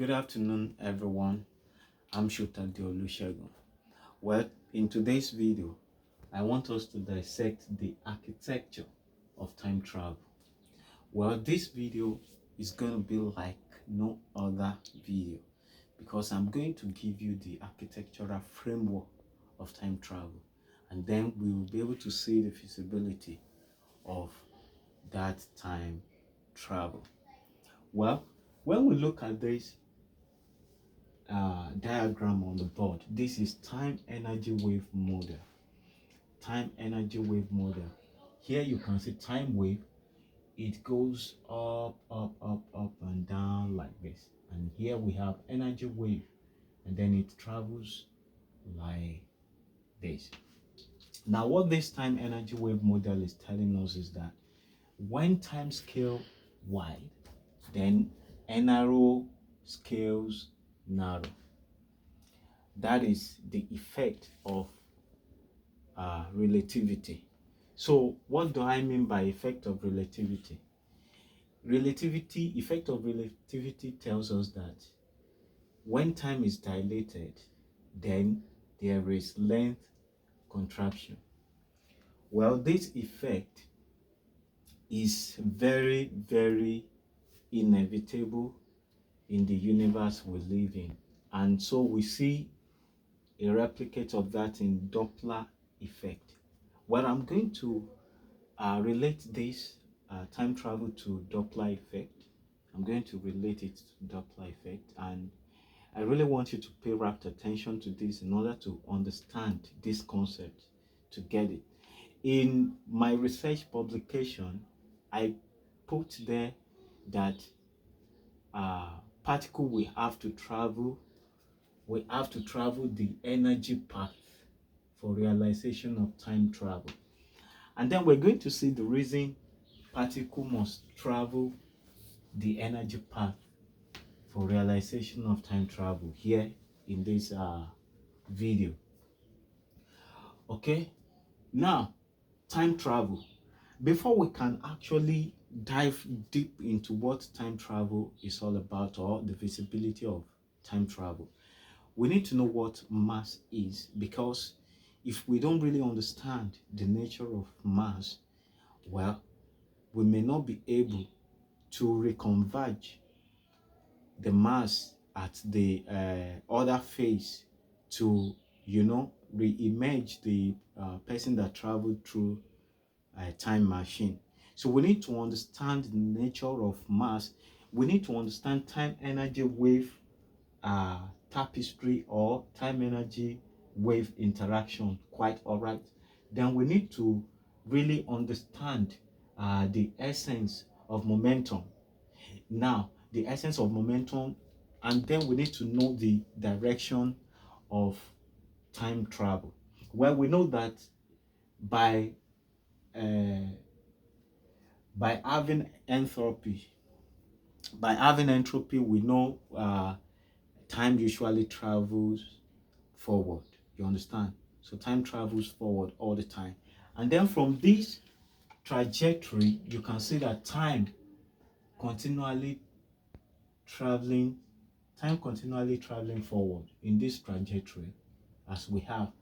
Good afternoon, everyone. I'm Shota Olusegun. Well, in today's video, I want us to dissect the architecture of time travel. Well, this video is going to be like no other video because I'm going to give you the architectural framework of time travel, and then we will be able to see the feasibility of that time travel. Well, when we look at this diagram on the board, this is time energy wave model. Time energy wave model. Here you can see time wave. It goes up, up, up, up, and down like this. And here we have energy wave, and then it travels like this. Now, what this time energy wave model is telling us is that when time scale wide, then NRO scales narrow. That is the effect of relativity. So what do I mean by effect of relativity? Effect of relativity tells us that when time is dilated, then there is length contraction. Well, this effect is very, very inevitable in the universe we live in. And so we see a replicate of that in Doppler effect. Well, I'm going to relate this time travel to Doppler effect. I'm going to relate it to Doppler effect, and I really want you to pay rapt attention to this in order to understand this concept, to get it. In my research publication, I put there that particle we have to travel the energy path for realization of time travel. And then we're going to see the reason particle must travel the energy path for realization of time travel here in this video. Okay, now time travel. Before we can actually dive deep into what time travel is all about, or the visibility of time travel, we need to know what mass is, because if we don't really understand the nature of mass, well, we may not be able to reconverge the mass at the other phase to, re-image the person that traveled through a time machine. So we need to understand the nature of mass. We need to understand time energy wave tapestry or time energy wave interaction, quite all right. Then we need to really understand the essence of momentum. Now, the essence of momentum, and then we need to know the direction of time travel. Well, we know that by uh, having entropy, we know time usually travels forward. You understand? So time travels forward all the time. And then from this trajectory, you can see that time continually traveling forward in this trajectory as we have.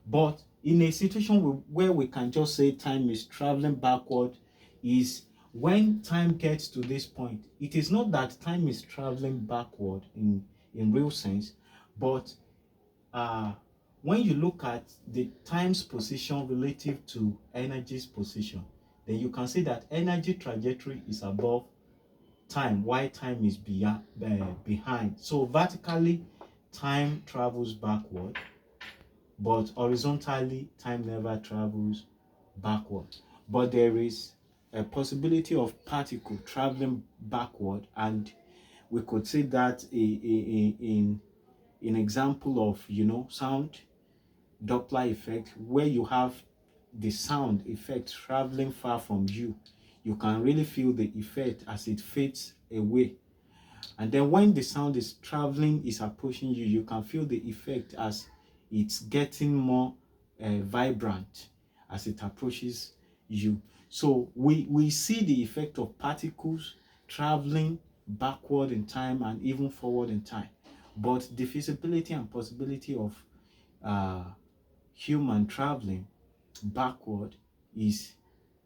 But in a situation where we can just say time is traveling backward, is when time gets to this point. It is not that time is traveling backward in real sense, but when you look at the time's position relative to energy's position, then you can see that energy trajectory is above time while time is behind. So vertically, time travels backward, but horizontally, time never travels backward. But there is a possibility of particle traveling backward, and we could see that in example of sound Doppler effect, where you have the sound effect traveling far from you. You can really feel the effect as it fades away. And then when the sound is approaching you, you can feel the effect as it's getting more vibrant as it approaches you. So we see the effect of particles traveling backward in time and even forward in time. But the feasibility and possibility of human traveling backward is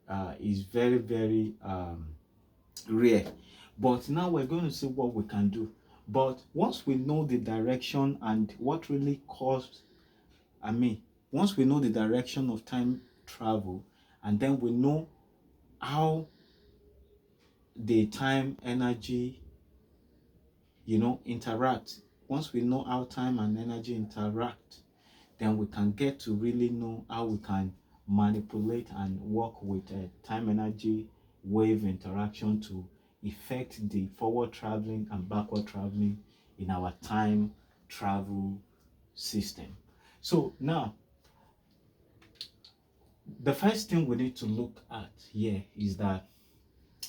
very, very rare. But now we're going to see what we can do. But once we know the direction and what really caused, once we know the direction of time travel, and then we know how the time energy, interact. Once we know how time and energy interact, then we can get to really know how we can manipulate and work with time energy wave interaction to affect the forward traveling and backward traveling in our time travel system. So now, the first thing we need to look at here is that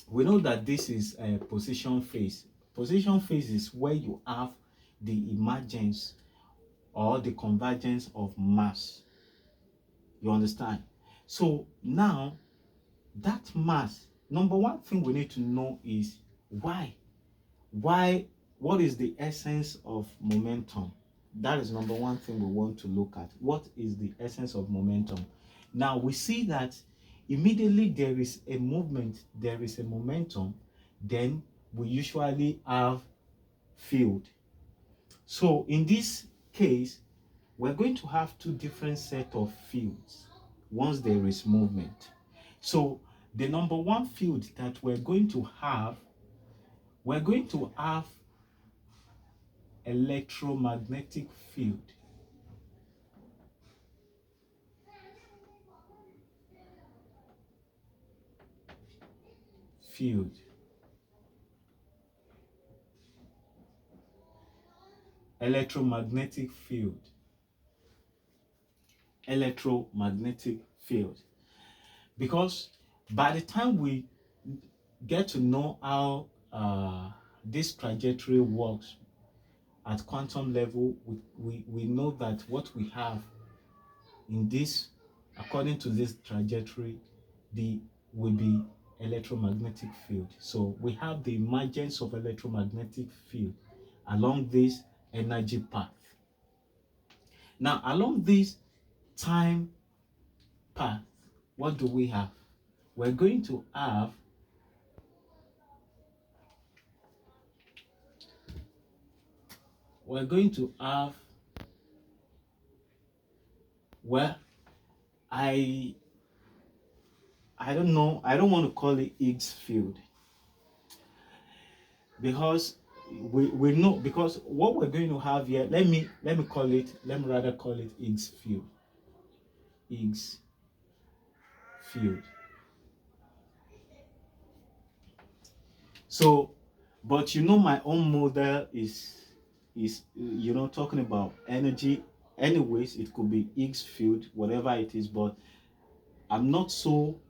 we know that this is a position phase. Position phase is where you have the emergence or the convergence of mass. You understand? So now, that mass, number one thing we need to know is why. What is the essence of momentum? That is number one thing we want to look at. What is the essence of momentum? Now we see that immediately there is a movement, there is a momentum, then we usually have field. So in this case, we're going to have two different set of fields once there is movement. So the number one field that we're going to have electromagnetic field. Field. Electromagnetic field. Electromagnetic field. Because by the time we get to know how this trajectory works at quantum level, we know that what we have in this, according to this trajectory, will be electromagnetic field. So we have the emergence of electromagnetic field along this energy path. Now, along this time path, what do we have? We're going to have well, I don't know, I don't want to call it Higgs field, because we know, because what we're going to have here, let me rather call it Higgs field. Higgs field. So, but my own model is talking about energy. Anyways, it could be Higgs field, whatever it is, but I'm not so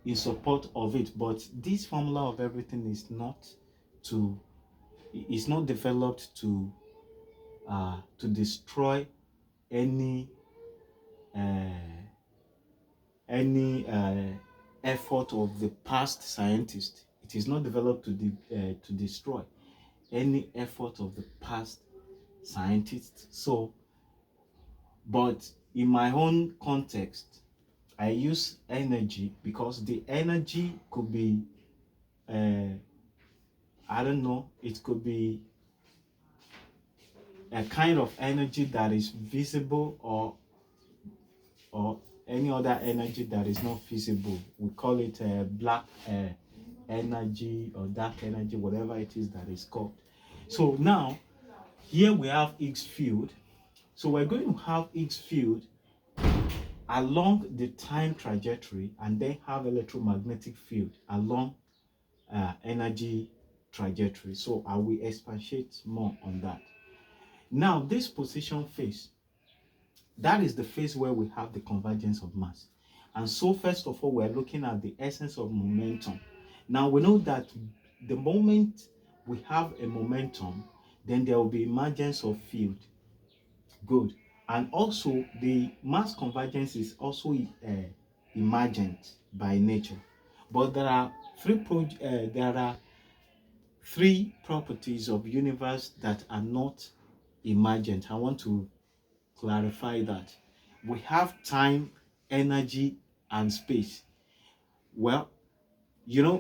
in support of it. But this formula of everything is not developed to destroy any effort of the past scientists. It is not developed to destroy any effort of the past scientists. So, but in my own context, I use energy because the energy could be, I don't know, it could be a kind of energy that is visible, or any other energy that is not visible. We call it black energy or dark energy, whatever it is that is called. So now, here we have Higgs field. So we're going to have Higgs field along the time trajectory, and then have electromagnetic field along energy trajectory. So I will expatiate more on that. Now, this position phase, that is the phase where we have the convergence of mass. And so first of all, we're looking at the essence of momentum. Now we know that the moment we have a momentum, then there will be emergence of field. Good. And also the mass convergence is also emergent by nature. But there are three properties of universe that are not emergent. I want to clarify that. We have time, energy, and space. Well,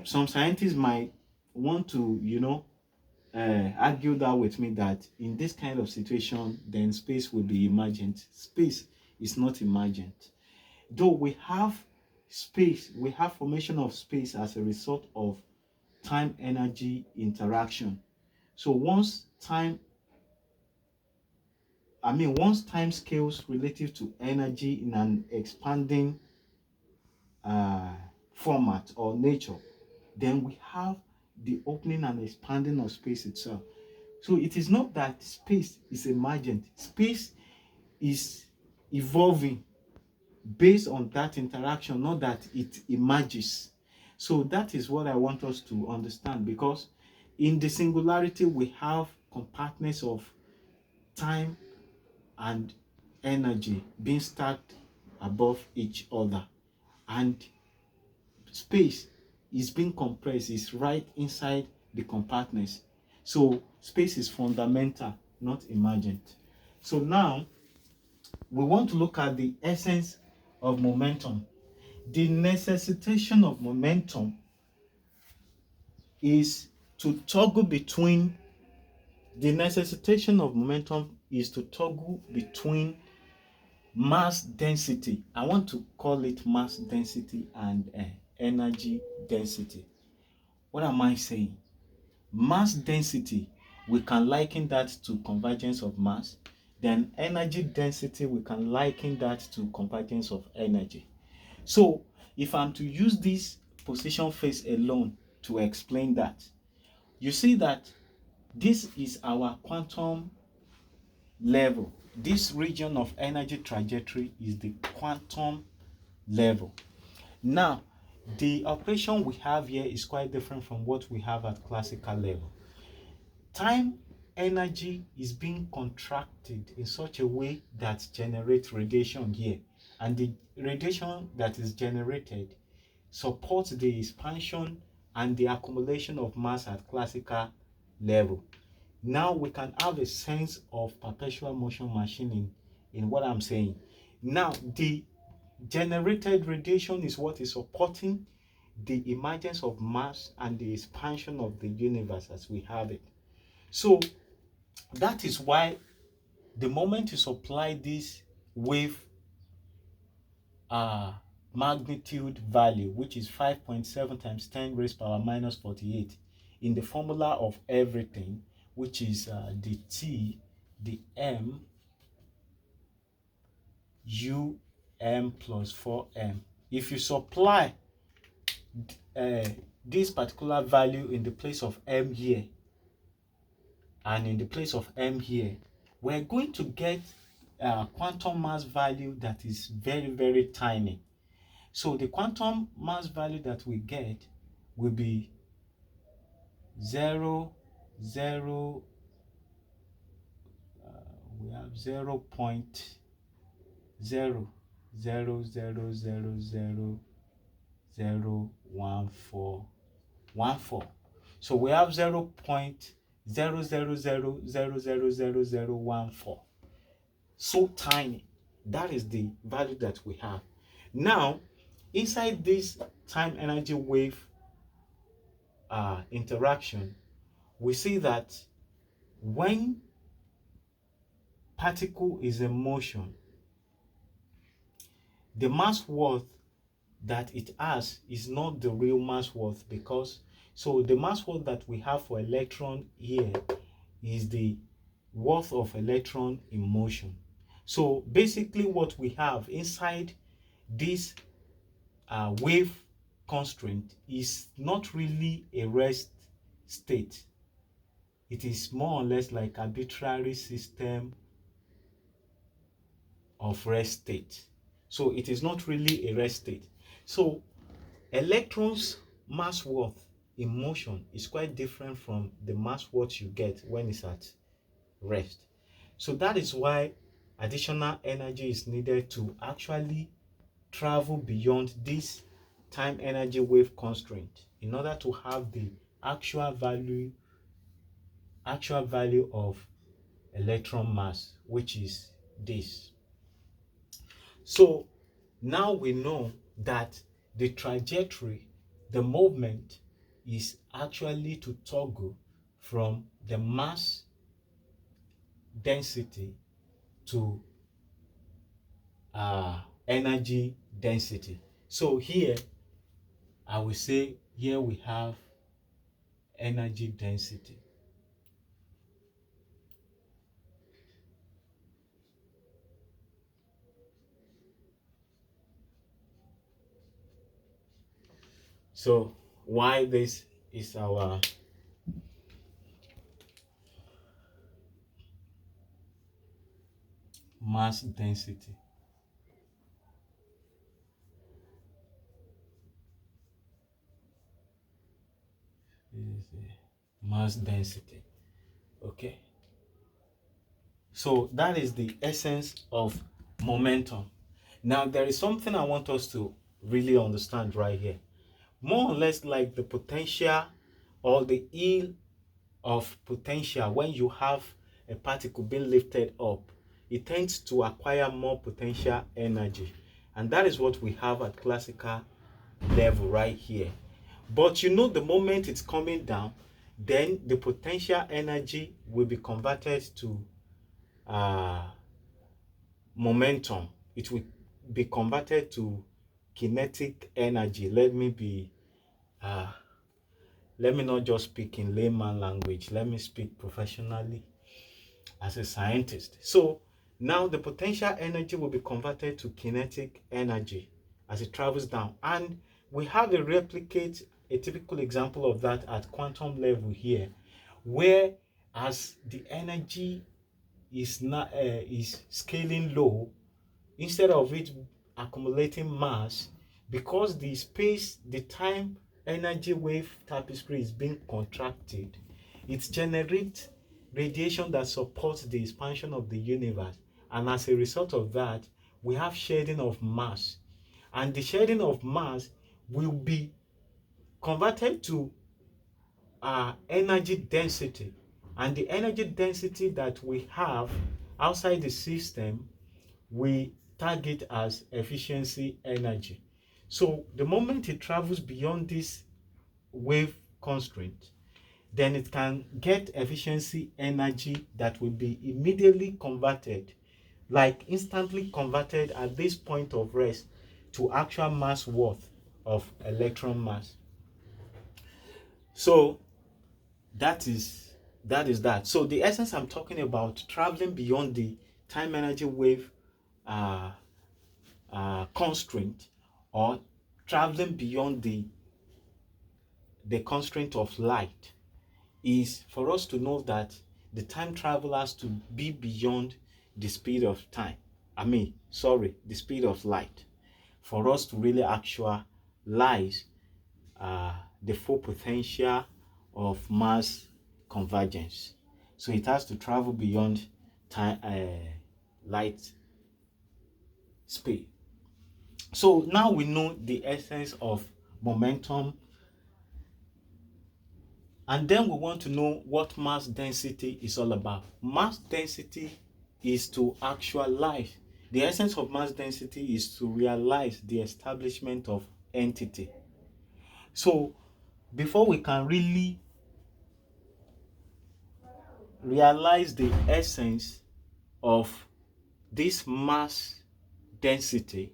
some scientists might want to, argue that with me that in this kind of situation, then space will be emergent. Space is not emergent. Though we have space, we have formation of space as a result of time energy interaction. So once time scales relative to energy in an expanding uh, format or nature, then we have the opening and expanding of space itself. So it is not that space is emergent. Space is evolving based on that interaction, not that it emerges. So that is what I want us to understand, because in the singularity we have compartments of time and energy being stacked above each other, and space is being compressed, is right inside the compartments. So space is fundamental, not emergent. So now we want to look at the essence of momentum. The necessitation of momentum is to toggle between the necessitation of momentum is to toggle between mass density. I want to call it mass density and energy density. What am I saying? Mass density, we can liken that to convergence of mass. Then energy density, we can liken that to convergence of energy. So if I'm to use this position phase alone to explain that, you see that this is our quantum level. This region of energy trajectory is the quantum level. Now, the operation we have here is quite different from what we have at classical level. Time energy is being contracted in such a way that generates radiation here, and the radiation that is generated supports the expansion and the accumulation of mass at classical level. Now we can have a sense of perpetual motion machining in what I'm saying. Now the generated radiation is what is supporting the emergence of mass and the expansion of the universe as we have it. So that is why the moment you supply this wave magnitude value, which is 5.7 times 10 raised power minus 48, in the formula of everything, which is the T, the M, U, M plus 4M. If you supply this particular value in the place of M here and in the place of M here, we're going to get a quantum mass value that is very, very tiny. So the quantum mass value that we get will be 0, 0, we have 0 0.000000014. So we have 0.000000014. So tiny. That is the value that we have. Now, inside this time energy wave interaction, we see that when particle is in motion, the mass worth that it has is not the real mass worth, because so the mass worth that we have for electron here is the worth of electron in motion. So basically what we have inside this wave constraint is not really a rest state. It is more or less like arbitrary system of rest state. So it is not really a rest state. So electrons mass worth in motion is quite different from the mass worth you get when it's at rest. So that is why additional energy is needed to actually travel beyond this time energy wave constraint in order to have the actual value actual value of electron mass, which is this. So now we know that the trajectory, the movement, is actually to toggle from the mass density to energy density. So here I will say here we have energy density. So why this is our mass density. This is the mass density. Okay. So that is the essence of momentum. Now there is something I want us to really understand right here. More or less like the potential or the E of potential, when you have a particle being lifted up, it tends to acquire more potential energy. And that is what we have at classical level right here. But you know, the moment it's coming down, then the potential energy will be converted to uh, momentum. It will be converted to kinetic energy. Uh, let me not just speak in layman language. Let me speak professionally as a scientist. So now the potential energy will be converted to kinetic energy as it travels down. And we have a typical example of that at quantum level here, where as the energy is not is scaling low, instead of it accumulating mass, because the time energy wave tapestry is being contracted, it generates radiation that supports the expansion of the universe. And as a result of that, we have shedding of mass. And the shedding of mass will be converted to energy density. And the energy density that we have outside the system, we target as efficiency energy. So the moment it travels beyond this wave constraint, then it can get efficiency energy that will be immediately converted, like instantly converted at this point of rest, to actual mass worth of electron mass. So that is that. So the essence I'm talking about, traveling beyond the time energy wave uh, constraint, or traveling beyond the constraint of light, is for us to know that the time travel has to be beyond the speed of time. The speed of light, for us to really actualize the full potential of mass convergence. So it has to travel beyond time, light speed. So now we know the essence of momentum, and then we want to know what mass density is all about. Mass density is to actualize. The essence of mass density is to realize the establishment of entity. So before we can really realize the essence of this mass density,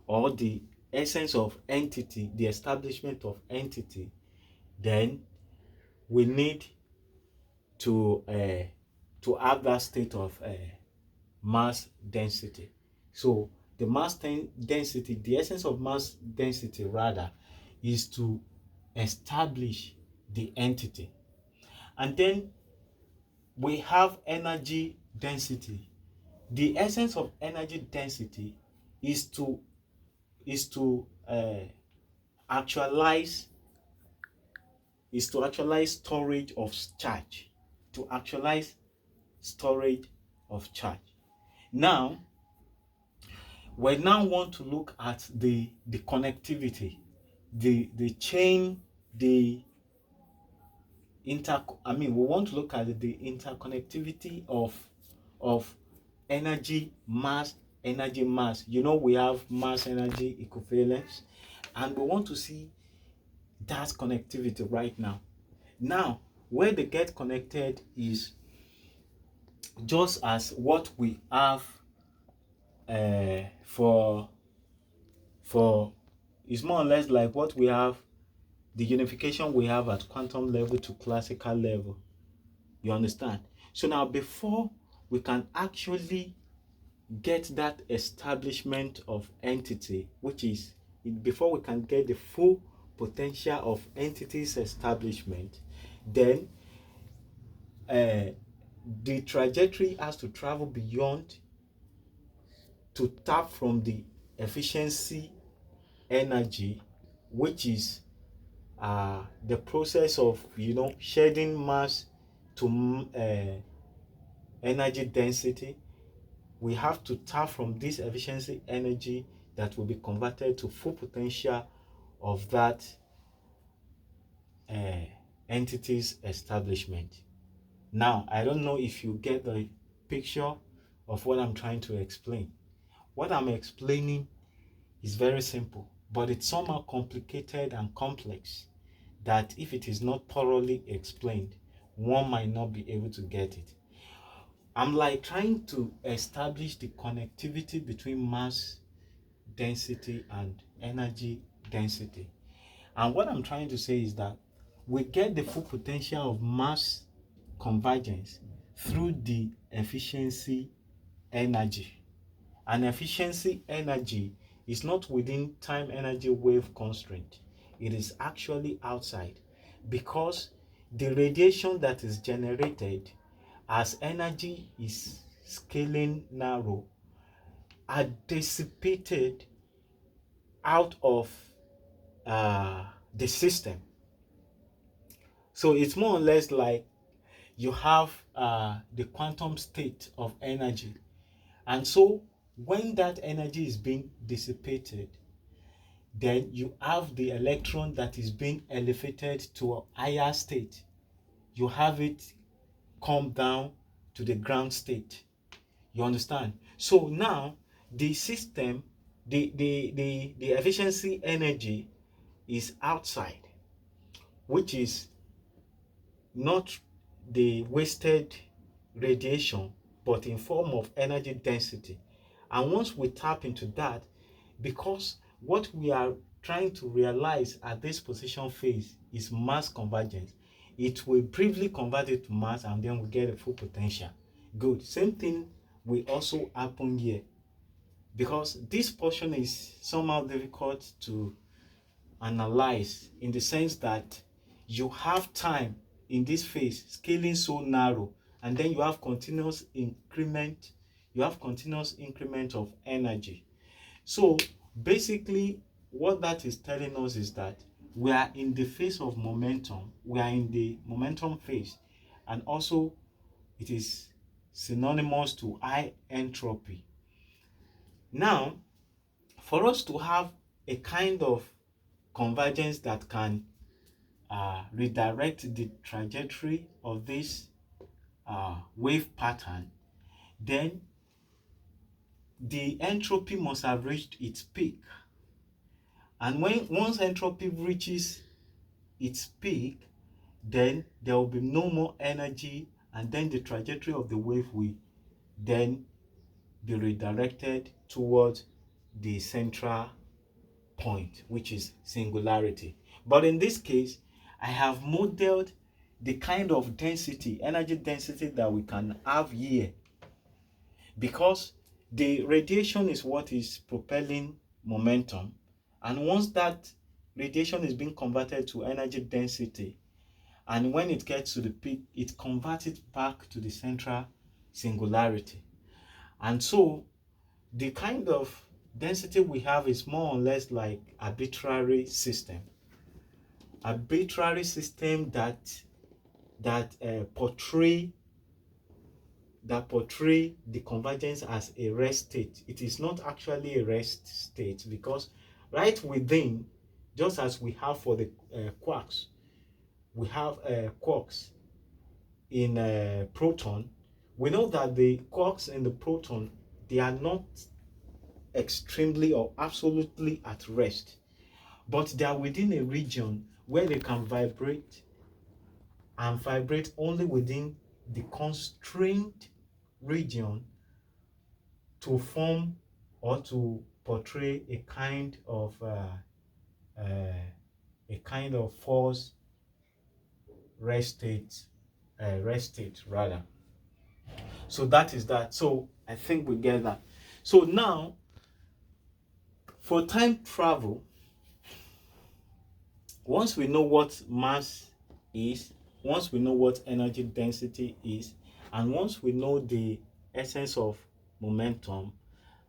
or the essence of entity, the establishment of entity, then we need to have that state of mass density. So the density, the essence of mass density rather, is to establish the entity. And then we have energy density. The essence of energy density is to actualize storage of charge. To actualize storage of charge. Now, we now want to look at the connectivity, the chain, the we want to look at the interconnectivity of energy, mass, energy, mass. We have mass energy equivalence, and we want to see that connectivity right now. Now, where they get connected is just as what we have for is more or less like what we have, the unification we have at quantum level to classical level. You understand? So now, before we can actually get that establishment of entity, which is before we can get the full potential of entities establishment, then the trajectory has to travel beyond to tap from the efficiency energy, which is the process of shedding mass to energy density. We have to tap from this efficiency energy that will be converted to full potential of that entity's establishment. Now, I don't know if you get the picture of what I'm trying to explain. What I'm explaining is very simple, but it's somehow complicated and complex that if it is not thoroughly explained, one might not be able to get it. I'm like trying to establish the connectivity between mass density and energy density. And what I'm trying to say is that we get the full potential of mass convergence through the efficiency energy. And efficiency energy is not within time energy wave constraint. It is actually outside, because the radiation that is generated as energy is scaling narrow are dissipated out of the system. So it's more or less like you have the quantum state of energy. And so when that energy is being dissipated, then you have the electron that is being elevated to a higher state. You have it come down to the ground state. You understand? So now the system, the efficiency energy is outside, which is not the wasted radiation, but in form of energy density. And once we tap into that, because what we are trying to realize at this position phase is mass convergence, it will briefly convert it to mass, and then we get a full potential. Good. Same thing will also happen here, because this portion is somehow difficult to analyze, in the sense that you have time in this phase scaling so narrow, and then you have continuous increment of energy. So basically what that is telling us is that we are in the phase of momentum, we are in the momentum phase, and also it is synonymous to high entropy. Now, for us to have a kind of convergence that can redirect the trajectory of this wave pattern, then the entropy must have reached its peak. And once entropy reaches its peak, then there will be no more energy, and then the trajectory of the wave will then be redirected towards the central point, which is singularity. But in this case, I have modeled the kind of density, energy density, that we can have here, because the radiation is what is propelling momentum, and once that radiation is being converted to energy density, and when it gets to the peak, it converts it back to the central singularity. And so the kind of density we have is more or less like arbitrary system that portray the convergence as a rest state. It is not actually a rest state, because right within, just as we have for the quarks, we have quarks in a proton, we know that the quarks in the proton, they are not extremely or absolutely at rest, but they are within a region where they can vibrate and vibrate only within the constrained region to form or to portray a kind of false rest state rather. So that is that. So I think we get that. So now for time travel, once we know what mass is, once we know what energy density is, and once we know the essence of momentum,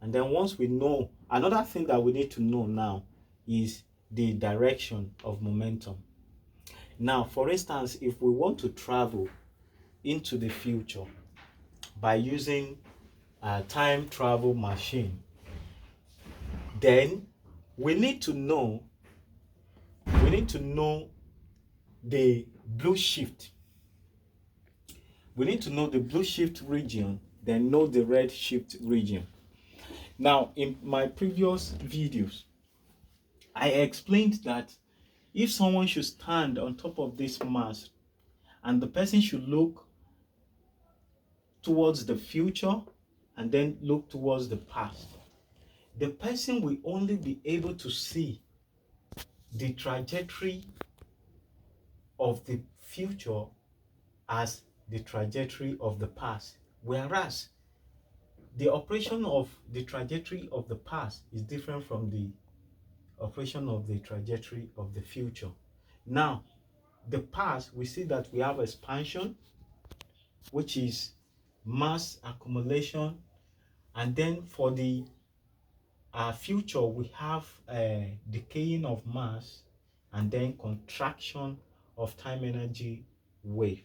and then once we know, another thing that we need to know now is the direction of momentum. Now, for instance, if we want to travel into the future by using a time travel machine, then we need to know the blue shift. We need to know the blue shift region, then know the red shift region. Now, in my previous videos, I explained that if someone should stand on top of this mass and the person should look towards the future and then look towards the past, the person will only be able to see the trajectory of the future as the trajectory of the past, whereas the operation of the trajectory of the past is different from the operation of the trajectory of the future. Now, the past, we see that we have expansion, which is mass accumulation, and then for the future, we have decaying of mass, and then contraction of time energy wave.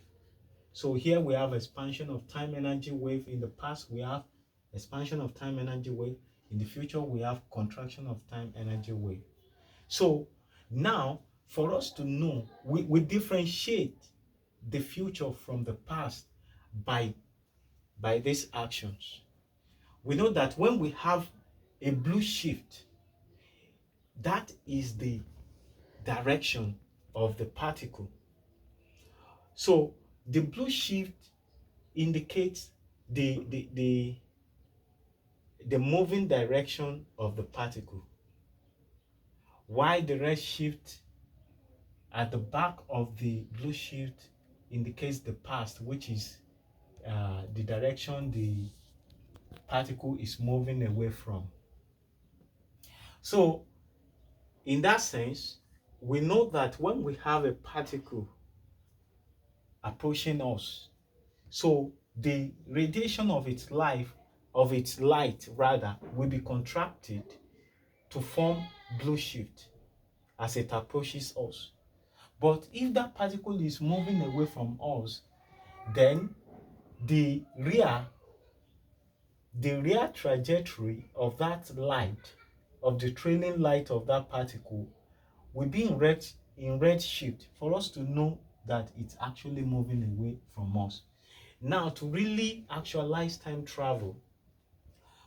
So here we have expansion of time energy wave. In the past, we have expansion of time energy wave. In the future, we have contraction of time energy wave. So now, for us to know, we differentiate the future from the past by these actions. We know that when we have a blue shift, that is the direction of the particle. So the blue shift indicates the moving direction of the particle, while the red shift at the back of the blue shift indicates the past, which is the direction the particle is moving away from. So in that sense, we know that when we have a particle approaching us, so the radiation of its light rather, will be contracted to form blue shift as it approaches us. But if that particle is moving away from us, then the rear trajectory of that light, of the trailing light of that particle, will be in red shift for us to know that it's actually moving away from us. Now, to really actualize time travel,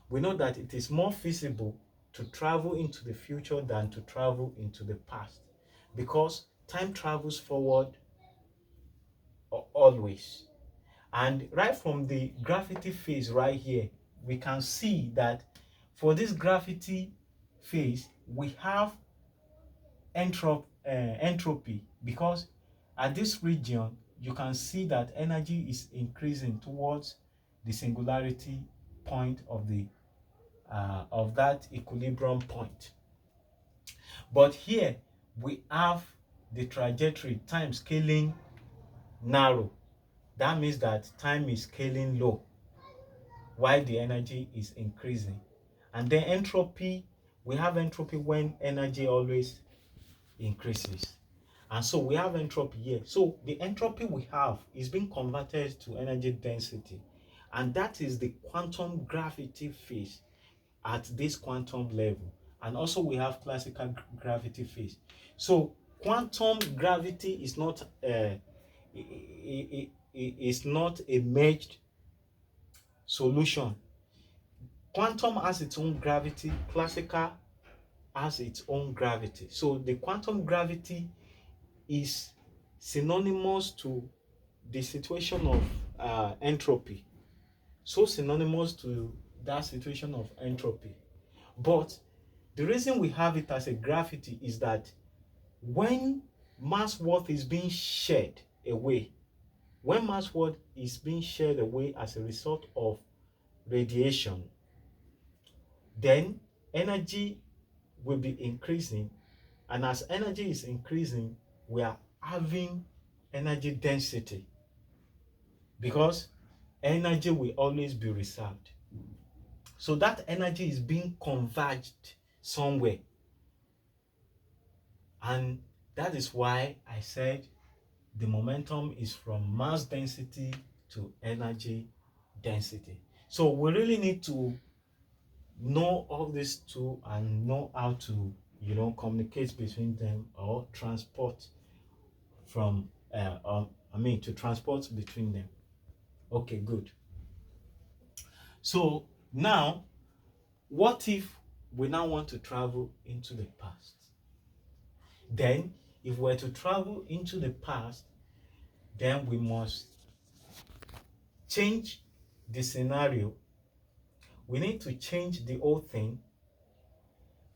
we know that it is more feasible to travel into the future than to travel into the past, because time travels forward always. And right from the gravity phase right here, we can see that for this gravity phase, we have entropy, because at this region, you can see that energy is increasing towards the singularity point of that equilibrium point. But here we have the trajectory, time scaling narrow. That means that time is scaling low while the energy is increasing. And then entropy, we have entropy when energy always increases. And so we have entropy here. So the entropy we have is being converted to energy density. And that is the quantum gravity phase at this quantum level. And also we have classical gravity phase. So quantum gravity is not is not a merged solution. Quantum has its own gravity, classical has its own gravity. So the quantum gravity is synonymous to the situation of entropy. So synonymous to that situation of entropy. But the reason we have it as a gravity is that when mass worth is being shed away, when mass worth is being shed away as a result of radiation, then energy will be increasing, and as energy is increasing, we are having energy density, because energy will always be reserved. So that energy is being converged somewhere, and that is why I said the momentum is from mass density to energy density. So we really need to know all these two and know how to, communicate between them or transport from to transport between them. Okay, good. So now, what if we now want to travel into the past? Then if we're to travel into the past, then we must change the scenario. We need to change the whole thing.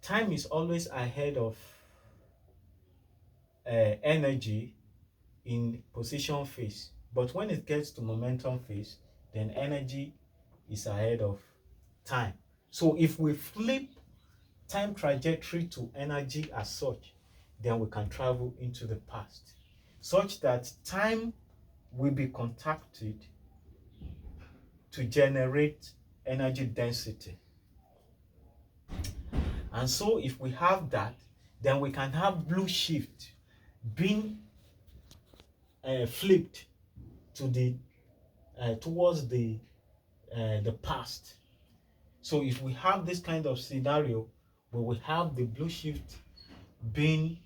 Time is always ahead of energy in position phase, but when it gets to momentum phase, then energy is ahead of time. So if we flip time trajectory to energy as such, then we can travel into the past, such that time will be contacted to generate energy density. And so if we have that, then we can have blue shift being flipped to the towards the past. So if we have this kind of scenario where we have the blue shift being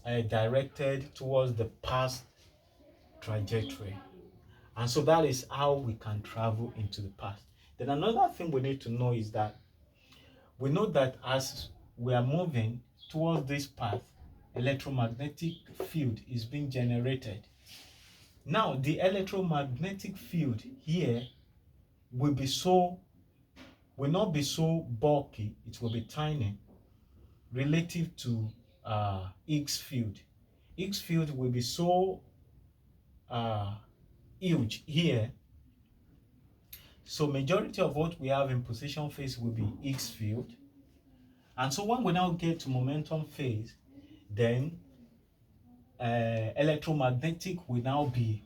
directed towards the past trajectory, and so that is how we can travel into the past. Then another thing we need to know is that we know that as we are moving towards this path, electromagnetic field is being generated. Now the electromagnetic field here will not be so bulky, it will be tiny relative to Higgs field. Higgs field will be so huge here. So majority of what we have in position phase will be Higgs field. And so when we now get to momentum phase, then electromagnetic will now be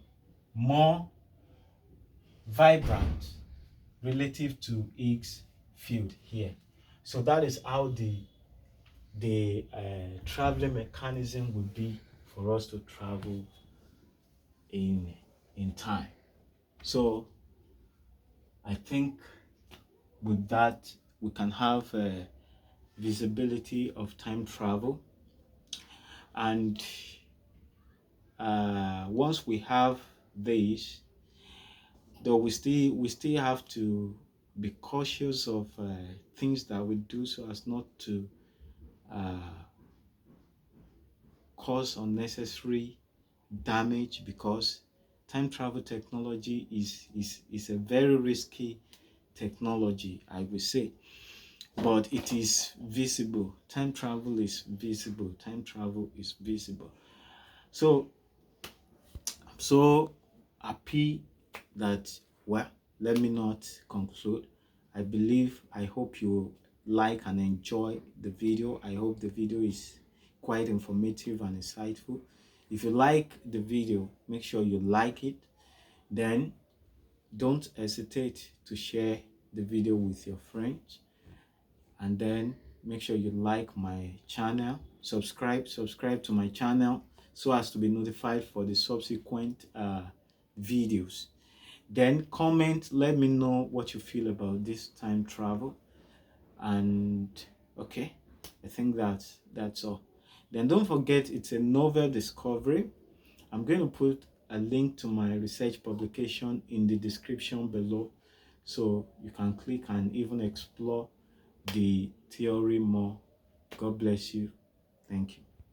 more vibrant relative to Higgs field here. So that is how the traveling mechanism would be for us to travel in time. So I think with that we can have visibility of time travel, and once we have this, though we still have to be cautious of things that we do so as not to cause unnecessary damage, because time travel technology is a very risky technology, I will say, but it is visible. Time travel is visible. Time travel is visible. So I'm so happy that, well, let me not conclude. I hope you like and enjoy the video. I hope the video is quite informative and insightful. If you like the video, make sure you like it. Then don't hesitate to share the video with your friends, and then make sure you like my channel, subscribe to my channel so as to be notified for the subsequent videos. Then comment, let me know what you feel about this time travel. And okay, I think that's all. Then don't forget, it's a novel discovery. I'm going to put a link to my research publication in the description below, so you can click and even explore the theory more. God bless you. Thank you.